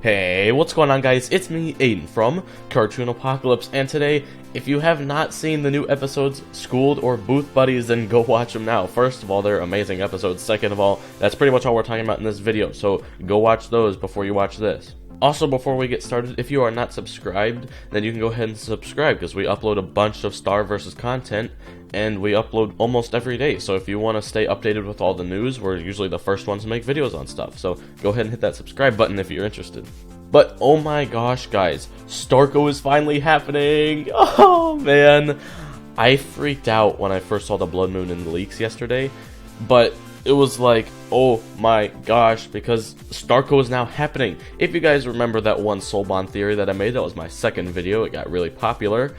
Hey, what's going on, guys? It's me, Aiden, from Cartoon Apocalypse, and today, if you have not seen the new episodes, Schooled or Booth Buddies, then go watch them now. First of all, they're amazing episodes. Second of all, that's pretty much all we're talking about in this video, so go watch those before you watch this. Also, before we get started, if you are not subscribed, then you can go ahead and subscribe, because we upload a bunch of Star vs. content, and we upload almost every day. So if you want to stay updated with all the news, we're usually the first ones to make videos on stuff. So go ahead and hit that subscribe button if you're interested. But oh my gosh, guys, Starco is finally happening! Oh man! I freaked out when I first saw the Blood Moon in the leaks yesterday, but it was like, oh my gosh, because Starco is now happening. If you guys remember that one Soulbond theory that I made, that was my second video. It got really popular,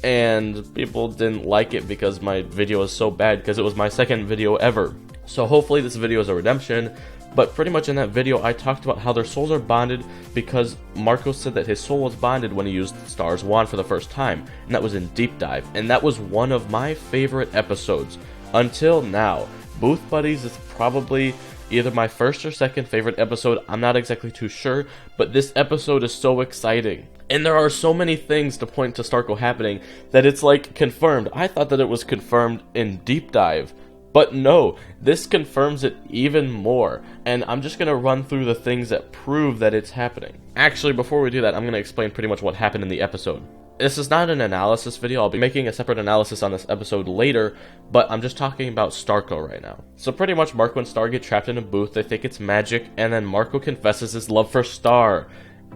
and people didn't like it because my video was so bad, because it was my second video ever. So hopefully this video is a redemption, but pretty much in that video I talked about how their souls are bonded because Marco said that his soul was bonded when he used Star's wand for the first time, and that was in Deep Dive, and that was one of my favorite episodes until now. Booth Buddies is probably either my first or second favorite episode, I'm not exactly too sure, but this episode is so exciting. And there are so many things to point to Starco happening that it's like confirmed. I thought that it was confirmed in Deep Dive, but no, this confirms it even more. And I'm just going to run through the things that prove that it's happening. Actually, before we do that, I'm going to explain pretty much what happened in the episode. This is not an analysis video. I'll be making a separate analysis on this episode later, but I'm just talking about Starco right now. So pretty much Marco and Star get trapped in a booth, they think it's magic, and then Marco confesses his love for Star.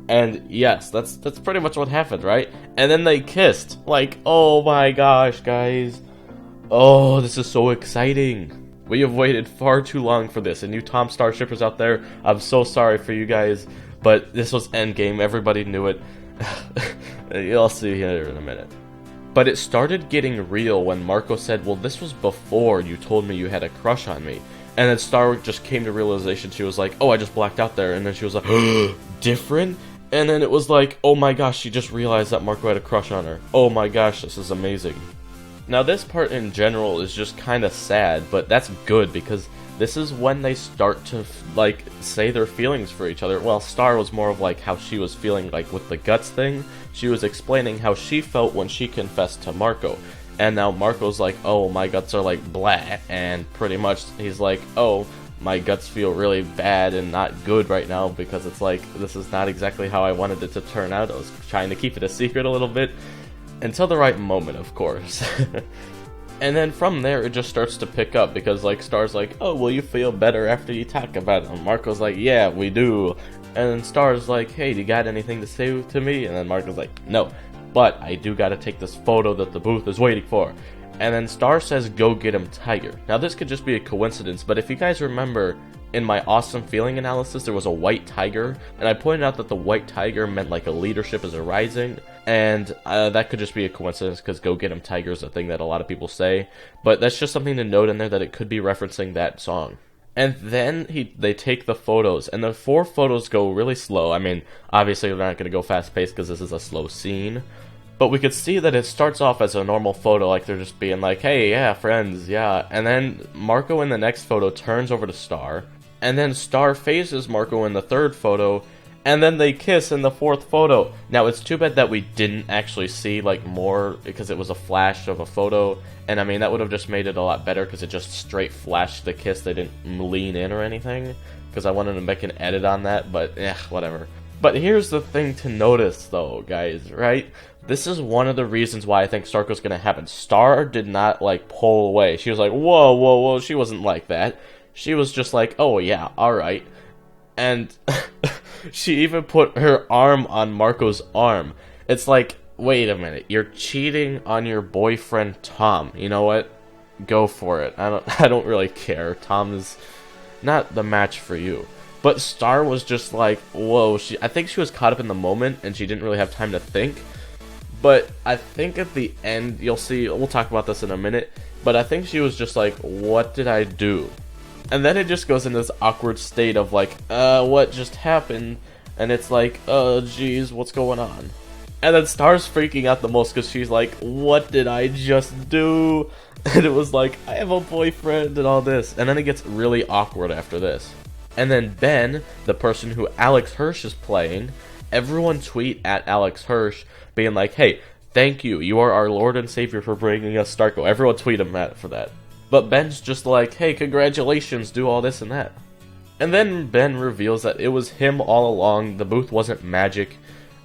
And yes, that's pretty much what happened, right? And then they kissed. Like, oh my gosh, guys. Oh, this is so exciting. We have waited far too long for this, and you Tom Star shippers out there, I'm so sorry for you guys, but this was endgame, everybody knew it. You'll see here in a minute. But it started getting real when Marco said, well, this was before you told me you had a crush on me. And then Star just came to realization. She was like, oh, I just blacked out there. And then she was like, different? And then it was like, oh my gosh, she just realized that Marco had a crush on her. Oh my gosh, this is amazing. Now this part in general is just kind of sad, but that's good because this is when they start to, like, say their feelings for each other. Well, Star was more of, like, how she was feeling, like, with the guts thing. She was explaining how she felt when she confessed to Marco. And now Marco's like, oh, my guts are, like, blah. And pretty much he's like, oh, my guts feel really bad and not good right now because it's like, this is not exactly how I wanted it to turn out. I was trying to keep it a secret a little bit. Until the right moment, of course. And then from there, it just starts to pick up because, like, Star's like, oh, will you feel better after you talk about it? And Marco's like, yeah, we do. And then Star's like, hey, do you got anything to say to me? And then Marco's like, no, but I do gotta take this photo that the booth is waiting for. And then Star says, go get him, Tiger. Now, this could just be a coincidence, but if you guys remember, in my awesome feeling analysis, there was a white tiger, and I pointed out that the white tiger meant like a leadership is arising, and that could just be a coincidence because go get him tiger is a thing that a lot of people say, but that's just something to note in there that it could be referencing that song. And then they take the photos, and the 4 photos go really slow. I mean, obviously they're not going to go fast-paced because this is a slow scene, but we could see that it starts off as a normal photo, like they're just being like, hey, yeah, friends, yeah, and then Marco in the next photo turns over to Star, and then Star faces Marco in the 3rd photo, and then they kiss in the 4th photo. Now, it's too bad that we didn't actually see, like, more, because it was a flash of a photo, and I mean, that would have just made it a lot better, because it just straight flashed the kiss, they didn't lean in or anything, because I wanted to make an edit on that, but, whatever. But here's the thing to notice, though, guys, right? This is one of the reasons why I think Starco's gonna happen. Star did not, like, pull away. She was like, whoa, whoa, whoa, she wasn't like that. She was just like, oh yeah, alright. And she even put her arm on Marco's arm. It's like, wait a minute, you're cheating on your boyfriend Tom. You know what? Go for it. I don't really care. Tom is not the match for you. But Star was just like, whoa, I think she was caught up in the moment and she didn't really have time to think. But I think at the end, you'll see, we'll talk about this in a minute, but I think she was just like, what did I do? And then it just goes into this awkward state of like, what just happened? And it's like, oh geez, what's going on? And then Star's freaking out the most because she's like, what did I just do? And it was like, I have a boyfriend and all this. And then it gets really awkward after this. And then Ben, the person who Alex Hirsch is playing, everyone tweet at Alex Hirsch being like, hey, thank you, you are our Lord and Savior for bringing us Starco. Everyone tweet him for that. But Ben's just like, hey, congratulations, do all this and that. And then Ben reveals that it was him all along, the booth wasn't magic.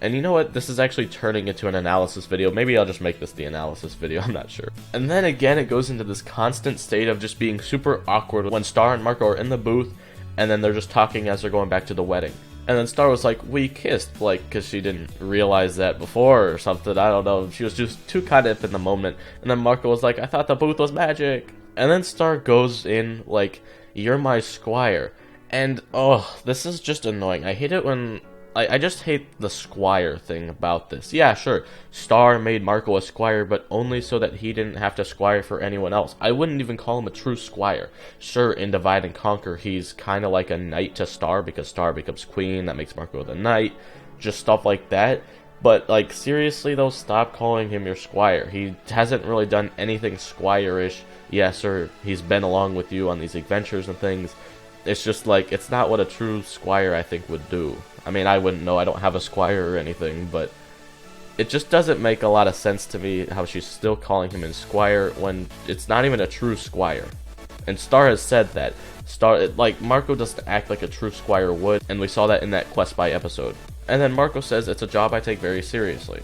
And you know what, this is actually turning into an analysis video. Maybe I'll just make this the analysis video, I'm not sure. And then again, it goes into this constant state of just being super awkward when Star and Marco are in the booth, and then they're just talking as they're going back to the wedding. And then Star was like, we kissed, like, because she didn't realize that before or something, I don't know. She was just too caught up in the moment. And then Marco was like, I thought the booth was magic. And then Star goes in like, you're my squire. And, oh, this is just annoying. I hate it when... I just hate the squire thing about this. Yeah, sure, Star made Marco a squire, but only so that he didn't have to squire for anyone else. I wouldn't even call him a true squire. Sure, in Divide and Conquer, he's kind of like a knight to Star, because Star becomes queen, that makes Marco the knight, just stuff like that. But, like, seriously, though, stop calling him your squire. He hasn't really done anything squire-ish. Yes, sir, he's been along with you on these adventures and things. It's just, like, it's not what a true squire, I think, would do. I mean, I wouldn't know, I don't have a squire or anything, but it just doesn't make a lot of sense to me how she's still calling him a squire when it's not even a true squire. And Star has said that. Like, Marco doesn't act like a true squire would, and we saw that in that Quest by episode. And then Marco says, it's a job I take very seriously.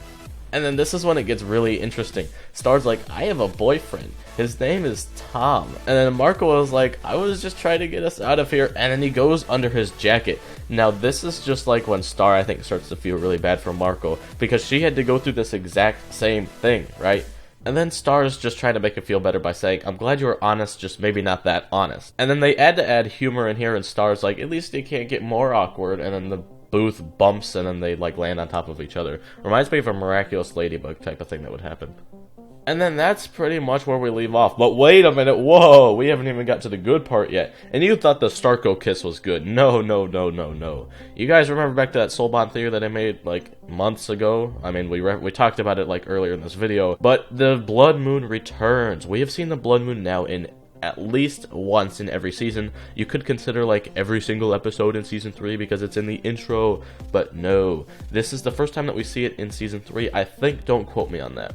And then this is when it gets really interesting. Star's like, I have a boyfriend. His name is Tom. And then Marco was like, I was just trying to get us out of here. And then he goes under his jacket. Now this is just like when Star, I think, starts to feel really bad for Marco, because she had to go through this exact same thing, right? And then Star's just trying to make it feel better by saying, I'm glad you were honest, just maybe not that honest. And then they had to add humor in here, and Star's like, at least it can't get more awkward. And then the booth bumps and then they like land on top of each other. Reminds me of a Miraculous Ladybug type of thing that would happen. And then that's pretty much where we leave off. But wait a minute, whoa, we haven't even got to the good part yet. And you thought the Starco kiss was good. No, no, no, no, no. You guys remember back to that Soul Bond theory that I made like months ago? I mean, we talked about it like earlier in this video. But the Blood Moon returns. We have seen the Blood Moon now in at least once in every season. You could consider like every single episode in season 3 because it's in the intro, but no, this is the first time that we see it in season 3, I think. Don't quote me on that.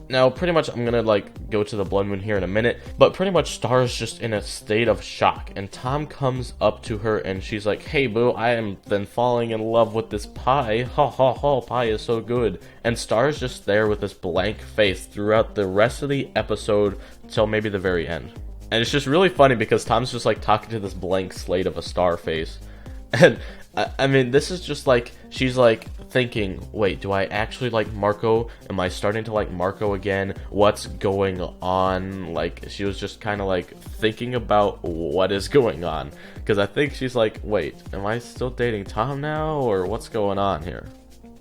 Now, pretty much, I'm gonna like go to the Blood Moon here in a minute, but pretty much Star's just in a state of shock, and Tom comes up to her and she's like, hey boo, I am then falling in love with this pie, ha ha ha, pie is so good. And Star's just there with this blank face throughout the rest of the episode till maybe the very end. And it's just really funny because Tom's just like talking to this blank slate of a Star face. And I mean, this is just like, she's like thinking, wait, do I actually like Marco? Am I starting to like Marco again? What's going on? Like, she was just kind of like thinking about what is going on. Because I think she's like, wait, am I still dating Tom now? Or what's going on here?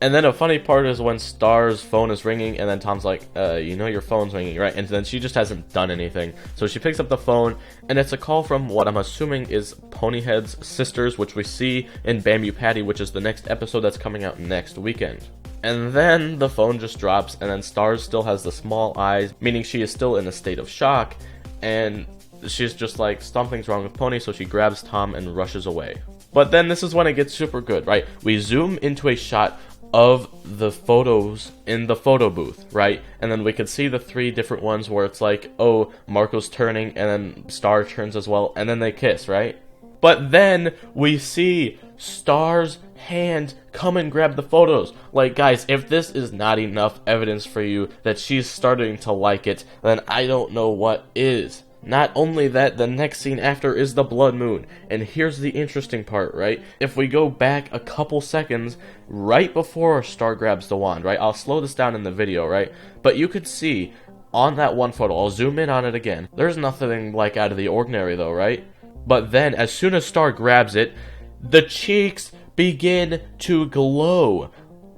And then a funny part is when Star's phone is ringing, and then Tom's like, you know your phone's ringing, right? And then she just hasn't done anything. So she picks up the phone, and it's a call from what I'm assuming is Ponyhead's sisters, which we see in Bamboo Patty, which is the next episode that's coming out next weekend. And then the phone just drops, and then Star still has the small eyes, meaning she is still in a state of shock, and she's just like, something's wrong with Pony, so she grabs Tom and rushes away. But then this is when it gets super good, right? We zoom into a shot of the photos in the photo booth, right? And then we could see the 3 different ones where it's like, oh, Marco's turning, and then Star turns as well, and then they kiss, right? But then we see Star's hand come and grab the photos. Like, guys, if this is not enough evidence for you that she's starting to like it, then I don't know what is. Not only that, the next scene after is the Blood Moon. And here's the interesting part, right? If we go back a couple seconds, right before Star grabs the wand, right? I'll slow this down in the video, right? But you could see on that one photo, I'll zoom in on it again. There's nothing like out of the ordinary though, right? But then, as soon as Star grabs it, the cheeks begin to glow.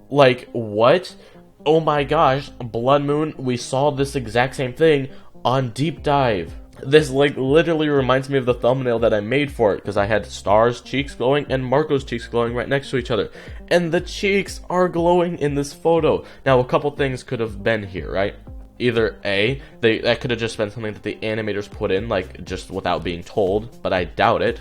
Like, what? Oh my gosh, Blood Moon, we saw this exact same thing on Deep Dive. This like literally reminds me of the thumbnail that I made for it, because I had Star's cheeks glowing and Marco's cheeks glowing right next to each other, and the cheeks are glowing in this photo. Now, a couple things could have been here, right? Either A, that could have just been something that the animators put in, like, just without being told, but I doubt it.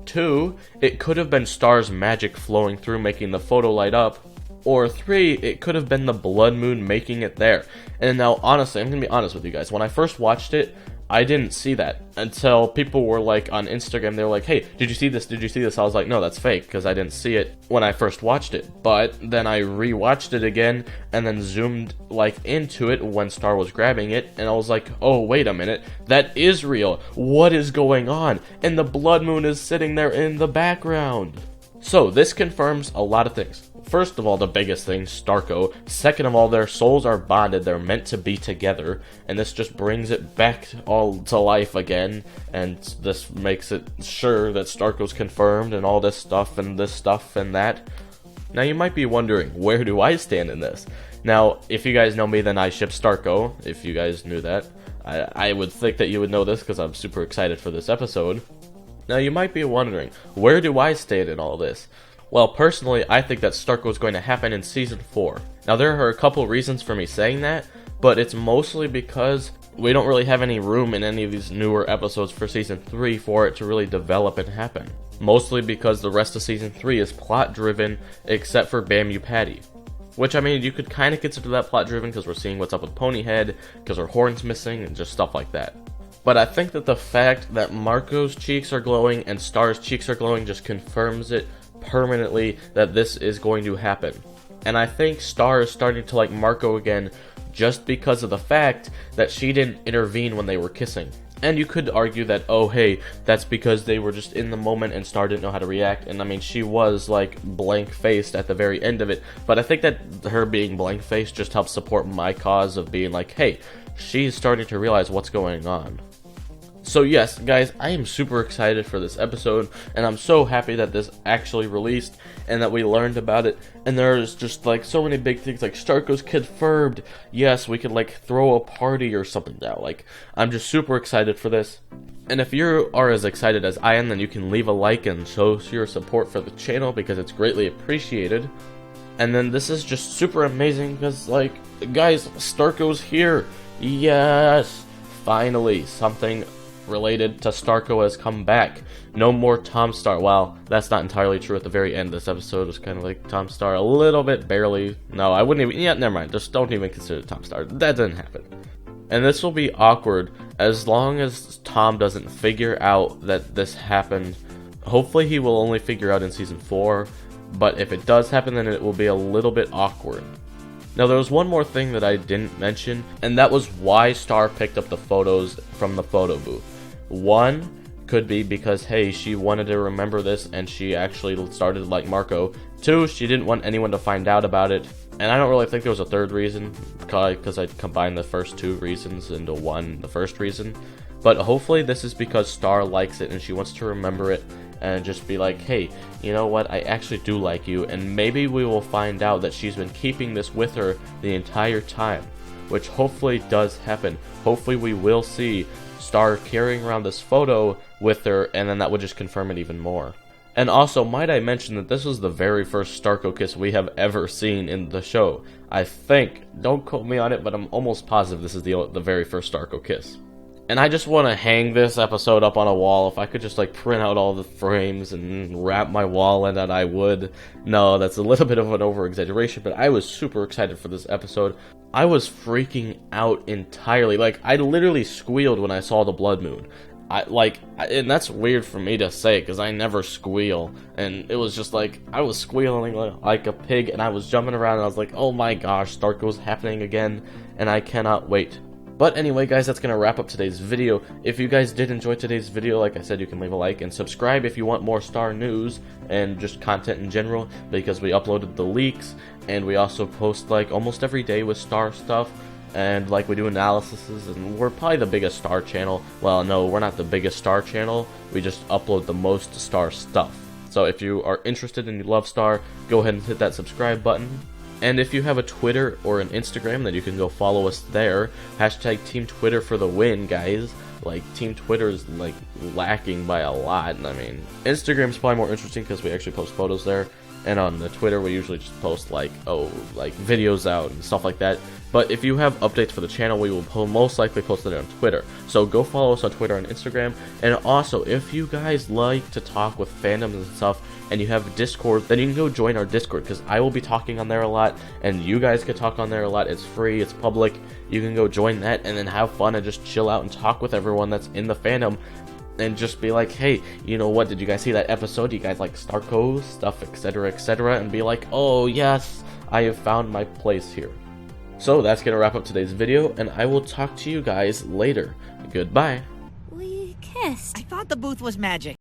2, it could have been Star's magic flowing through making the photo light up. Or 3, it could have been the blood moon making it there. And now, honestly, I'm gonna be honest with you guys. When I first watched it, I didn't see that until people were like on Instagram. They were like, "Hey, did you see this? Did you see this?" I was like, "No, that's fake," because I didn't see it when I first watched it. But then I rewatched it again and then zoomed like into it when Star was grabbing it, and I was like, "Oh, wait a minute, that is real. What is going on?" And the blood moon is sitting there in the background. So this confirms a lot of things. First of all, the biggest thing, Starco. Second of all, their souls are bonded. They're meant to be together. And this just brings it back all to life again. And this makes it sure that Starco's confirmed and all this stuff and that. Now you might be wondering, where do I stand in this? Now, if you guys know me, then I ship Starco. If you guys knew that. I would think that you would know this because I'm super excited for this episode. Now you might be wondering, where do I stand in all this? Well, personally, I think that Starco is going to happen in Season 4. Now, there are a couple reasons for me saying that, but it's mostly because we don't really have any room in any of these newer episodes for Season 3 for it to really develop and happen. Mostly because the rest of Season 3 is plot-driven, except for Bam You Patty. Which, I mean, you could kind of consider that plot-driven because we're seeing what's up with Ponyhead, because her horn's missing, and just stuff like that. But I think that the fact that Marco's cheeks are glowing and Star's cheeks are glowing just confirms it permanently that this is going to happen. And I think Star is starting to like Marco again just because of the fact that she didn't intervene when they were kissing. And you could argue that, oh hey, that's because they were just in the moment and Star didn't know how to react. And I mean, she was like blank-faced at the very end of it. But I think that her being blank-faced just helps support my cause of being like, hey, she's starting to realize what's going on. So yes, guys, I am super excited for this episode, and I'm so happy that this actually released, and that we learned about it, and there's just, like, so many big things, like, Starco's confirmed. Yes, we could, like, throw a party or something now. Like, I'm just super excited for this. And if you are as excited as I am, then you can leave a like and show your support for the channel, because it's greatly appreciated. And then this is just super amazing, because, like, guys, Starco's here. Yes! Finally, something related to Starco has come back. No more Tom Star. Well, that's not entirely true. At the very end of this episode was kind of like Tom Star a little bit, barely. No, I wouldn't even, yeah, never mind. Just don't even consider Tom Star. That didn't happen. And this will be awkward as long as Tom doesn't figure out that this happened. Hopefully he will only figure out in Season 4, but if it does happen, then it will be a little bit awkward. Now, there was one more thing that I didn't mention, and that was why Star picked up the photos from the photo booth. One could be because, hey, she wanted to remember this and she actually started like Marco. Two, she didn't want anyone to find out about it. And I don't really think there was a third reason, because I combined the first two reasons into one, the first reason. But hopefully this is because Star likes it and she wants to remember it and just be like, hey, you know what, I actually do like you. And maybe we will find out that she's been keeping this with her the entire time, which hopefully does happen. Hopefully we will see Star carrying around this photo with her, and then that would just confirm it even more. And also, might I mention that this was the very first Starco kiss we have ever seen in the show. I think, don't quote me on it, but I'm almost positive this is the very first Starco kiss. And I just want to hang this episode up on a wall. If I could just like print out all the frames and wrap my wall in it, I would. No, that's a little bit of an over-exaggeration, but I was super excited for this episode. I was freaking out entirely. Like, I literally squealed when I saw the blood moon. And that's weird for me to say, because I never squeal. And it was just like, I was squealing like a pig, and I was jumping around, and I was like, oh my gosh, Starco's happening again, and I cannot wait. But anyway, guys, that's going to wrap up today's video. If you guys did enjoy today's video, like I said, you can leave a like and subscribe if you want more Star news and just content in general, because we uploaded the leaks, and we also post like almost every day with Star stuff, and like we do analyses, and we're probably the biggest Star channel. Well, no, we're not the biggest Star channel. We just upload the most Star stuff. So if you are interested and you love Star, go ahead and hit that subscribe button. And if you have a Twitter or an Instagram, then you can go follow us there. Hashtag Team Twitter for the win, guys. Like, Team Twitter is, like, lacking by a lot. I mean, Instagram's probably more interesting because we actually post photos there. and on the Twitter we usually just post like videos out and stuff like that. But if you have updates for the channel, we will most likely post it on Twitter. So go follow us on Twitter and Instagram. And also, if you guys like to talk with fandoms and stuff, and you have Discord, then you can go join our Discord, because I will be talking on there a lot, and you guys can talk on there a lot. It's free, it's public. You can go join that and then have fun and just chill out and talk with everyone that's in the fandom. And just be like, hey, you know what, did you guys see that episode? Do you guys like Starco stuff, etc., etc.? And be like, oh yes, I have found my place here. So that's gonna wrap up today's video, and I will talk to you guys later. Goodbye. We kissed. I thought the booth was magic.